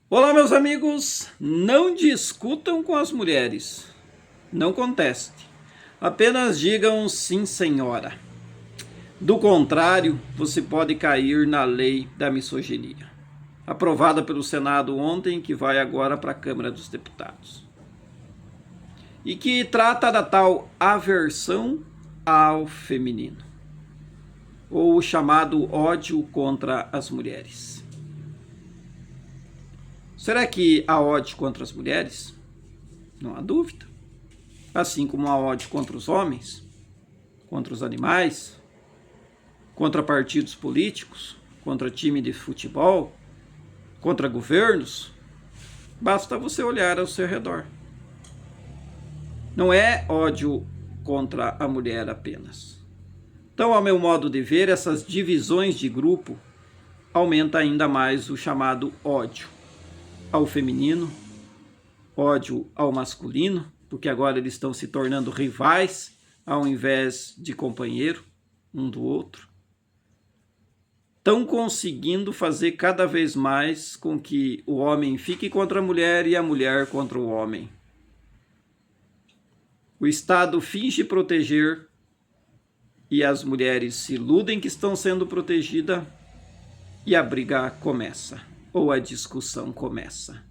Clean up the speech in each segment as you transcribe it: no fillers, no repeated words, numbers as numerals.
Olá, meus amigos, não discutam com as mulheres, não conteste, apenas digam sim, senhora. Do contrário, você pode cair na lei da misoginia, aprovada pelo Senado ontem, que vai agora para a Câmara dos Deputados, e que trata da tal aversão ao feminino, ou o chamado ódio contra as mulheres. Será que há ódio contra as mulheres? Não há dúvida. Assim como há ódio contra os homens, contra os animais, contra partidos políticos, contra time de futebol, contra governos, basta você olhar ao seu redor. Não é ódio contra a mulher apenas. Então, ao meu modo de ver, essas divisões de grupo aumenta ainda mais o chamado ódio ao feminino, ódio ao masculino, porque agora eles estão se tornando rivais ao invés de companheiro um do outro. Estão conseguindo fazer cada vez mais com que o homem fique contra a mulher e a mulher contra o homem. O Estado finge proteger e as mulheres se iludem que estão sendo protegidas e a briga começa, ou a discussão começa,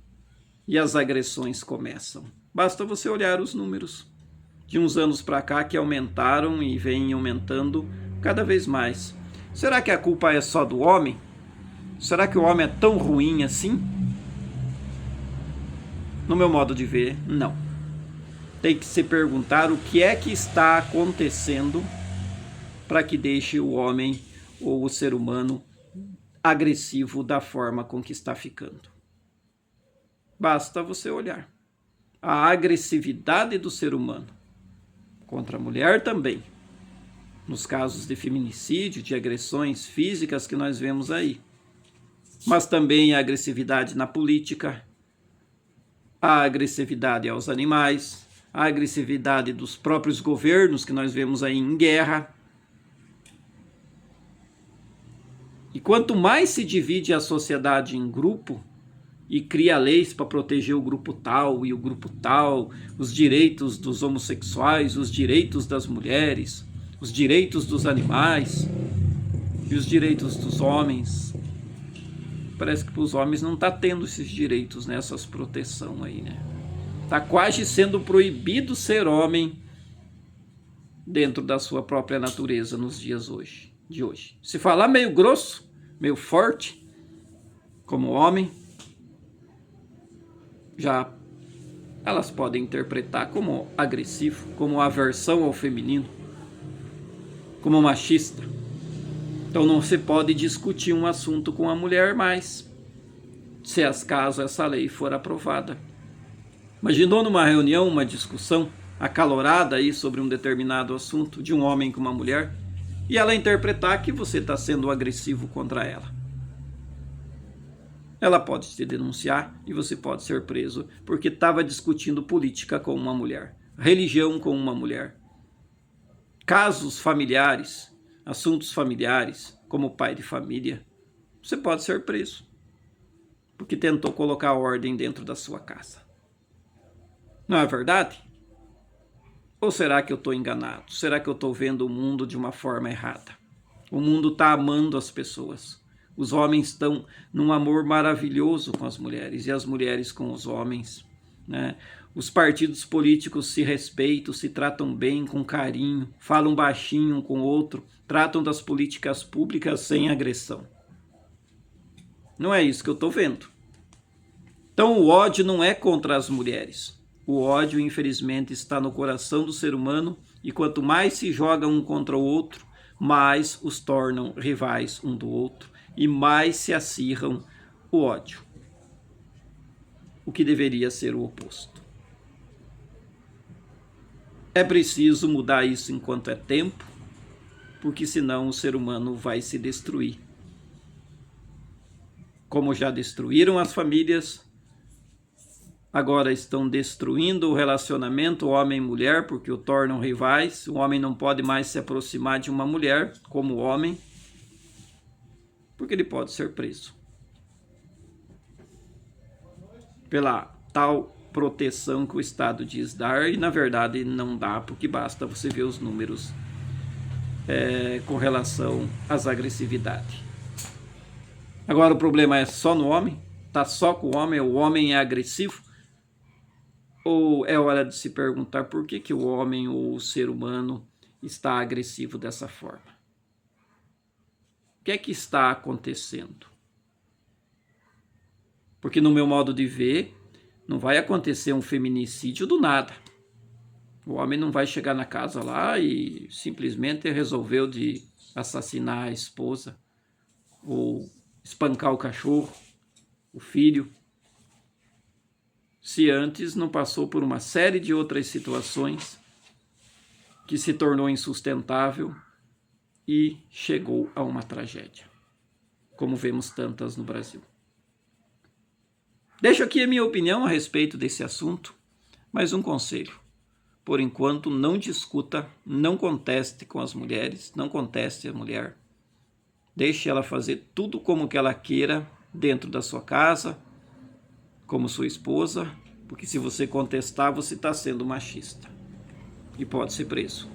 e as agressões começam. Basta você olhar os números de uns anos para cá que aumentaram e vêm aumentando cada vez mais. Será que a culpa é só do homem? Será que o homem é tão ruim assim? No meu modo de ver, não. Tem que se perguntar o que é que está acontecendo para que deixe o homem ou o ser humano agressivo da forma com que está ficando. Basta você olhar. A agressividade do ser humano contra a mulher também, nos casos de feminicídio, de agressões físicas que nós vemos aí, mas também a agressividade na política, a agressividade aos animais, a agressividade dos próprios governos que nós vemos aí em guerra. E quanto mais se divide a sociedade em grupo e cria leis para proteger o grupo tal e o grupo tal, os direitos dos homossexuais, os direitos das mulheres, os direitos dos animais e os direitos dos homens, parece que para os homens não está tendo esses direitos, né? Essas proteção aí, né? Está quase sendo proibido ser homem dentro da sua própria natureza nos dias de hoje. Se falar meio grosso, meio forte, como homem, já elas podem interpretar como agressivo, como aversão ao feminino, como machista. Então não se pode discutir um assunto com a mulher mais, se caso essa lei for aprovada. Imaginou numa reunião, uma discussão acalorada aí sobre um determinado assunto de um homem com uma mulher, e ela interpretar que você está sendo agressivo contra ela. Ela pode te denunciar e você pode ser preso porque estava discutindo política com uma mulher, religião com uma mulher, casos familiares, assuntos familiares, como pai de família. Você pode ser preso porque tentou colocar ordem dentro da sua casa. Não é verdade? Ou será que eu estou enganado? Será que eu estou vendo o mundo de uma forma errada? O mundo está amando as pessoas. Os homens estão num amor maravilhoso com as mulheres e as mulheres com os homens, né? Os partidos políticos se respeitam, se tratam bem, com carinho, falam baixinho um com o outro, tratam das políticas públicas sem agressão. Não é isso que eu estou vendo. Então o ódio não é contra as mulheres. O ódio, infelizmente, está no coração do ser humano e quanto mais se joga um contra o outro, mais os tornam rivais um do outro e mais se acirram o ódio. O que deveria ser o oposto. É preciso mudar isso enquanto é tempo, porque senão o ser humano vai se destruir. Como já destruíram as famílias, agora estão destruindo o relacionamento homem e mulher, porque o tornam rivais. O homem não pode mais se aproximar de uma mulher como homem, porque ele pode ser preso. pela tal proteção que o Estado diz dar, e na verdade não dá, porque basta você ver os números com relação às agressividades. Agora o problema é só no homem? Tá só com o homem é agressivo? Ou é hora de se perguntar por que o homem ou o ser humano está agressivo dessa forma? O que é que está acontecendo? Porque no meu modo de ver, não vai acontecer um feminicídio do nada. O homem não vai chegar na casa lá e simplesmente resolveu de assassinar a esposa ou espancar o cachorro, o filho, se antes não passou por uma série de outras situações que se tornou insustentável e chegou a uma tragédia, como vemos tantas no Brasil. Deixo aqui a minha opinião a respeito desse assunto, mas um conselho. Por enquanto, não discuta, não conteste com as mulheres, não conteste a mulher. Deixe ela fazer tudo como que ela queira dentro da sua casa, como sua esposa, porque se você contestar, você está sendo machista e pode ser preso.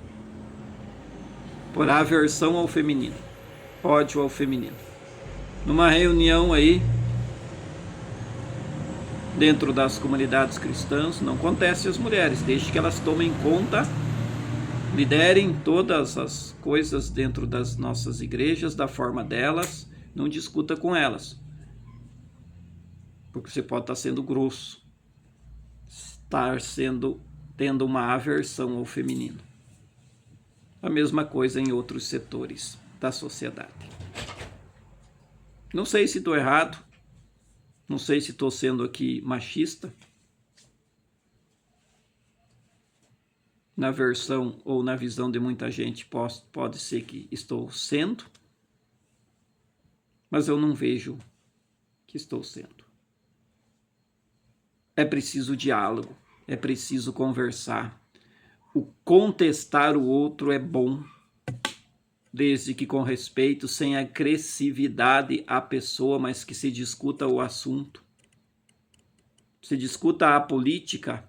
Por aversão ao feminino, ódio ao feminino. Numa reunião aí, dentro das comunidades cristãs, não conteste as mulheres, deixe que elas tomem conta, liderem todas as coisas dentro das nossas igrejas, da forma delas, não discuta com elas. Porque você pode estar sendo grosso, tendo uma aversão ao feminino. A mesma coisa em outros setores da sociedade. Não sei se estou errado, não sei se estou sendo aqui machista, na versão ou na visão de muita gente pode ser que estou sendo, mas eu não vejo que estou sendo. É preciso diálogo, é preciso conversar. O contestar o outro é bom, desde que com respeito, sem agressividade à pessoa, mas que se discuta o assunto. Se discuta a política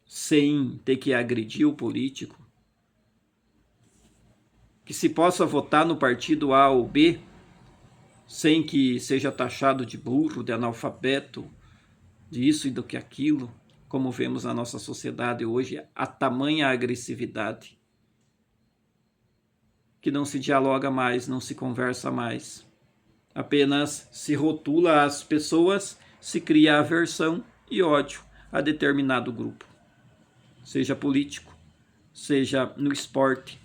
sem ter que agredir o político. Que se possa votar no partido A ou B sem que seja taxado de burro, de analfabeto, disso e do que aquilo, como vemos na nossa sociedade hoje, a tamanha agressividade, que não se dialoga mais, não se conversa mais, apenas se rotula as pessoas, se cria aversão e ódio a determinado grupo, seja político, seja no esporte,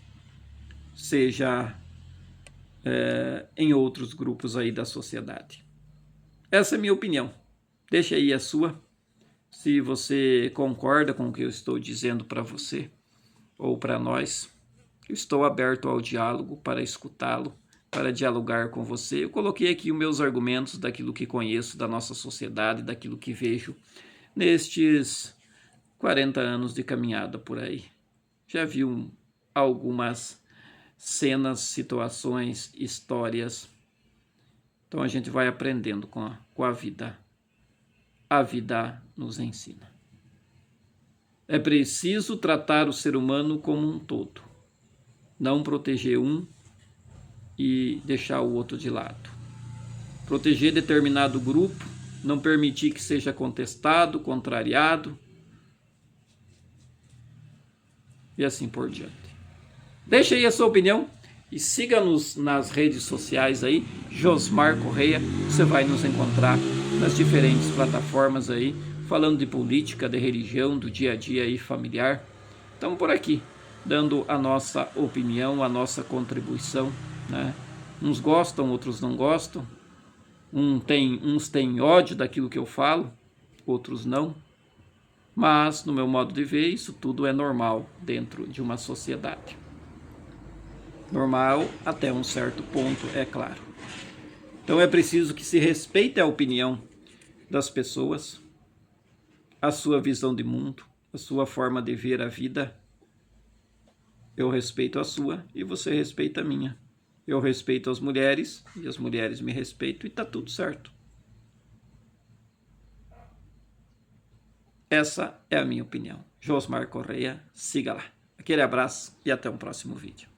seja em outros grupos aí da sociedade. Essa é a minha opinião. Deixa aí a sua, se você concorda com o que eu estou dizendo para você ou para nós. Eu estou aberto ao diálogo, para escutá-lo, para dialogar com você. Eu coloquei aqui os meus argumentos daquilo que conheço da nossa sociedade, daquilo que vejo nestes 40 anos de caminhada por aí. Já vi algumas cenas, situações, histórias. Então a gente vai aprendendo com a vida. A vida nos ensina. É preciso tratar o ser humano como um todo. Não proteger um e deixar o outro de lado. Proteger determinado grupo, não permitir que seja contestado, contrariado e assim por diante. Deixa aí a sua opinião e siga-nos nas redes sociais aí, Josmar Correia, você vai nos encontrar nas diferentes plataformas aí, falando de política, de religião, do dia a dia aí familiar. Estamos por aqui, dando a nossa opinião, a nossa contribuição, né? Uns gostam, outros não gostam. Uns têm ódio daquilo que eu falo, outros não. Mas, no meu modo de ver, isso tudo é normal dentro de uma sociedade. Normal até um certo ponto, é claro. Então é preciso que se respeite a opinião das pessoas, a sua visão de mundo, a sua forma de ver a vida. Eu respeito a sua e você respeita a minha. Eu respeito as mulheres e as mulheres me respeitam e está tudo certo. Essa é a minha opinião. Josmar Correia, siga lá. Aquele abraço e até um próximo vídeo.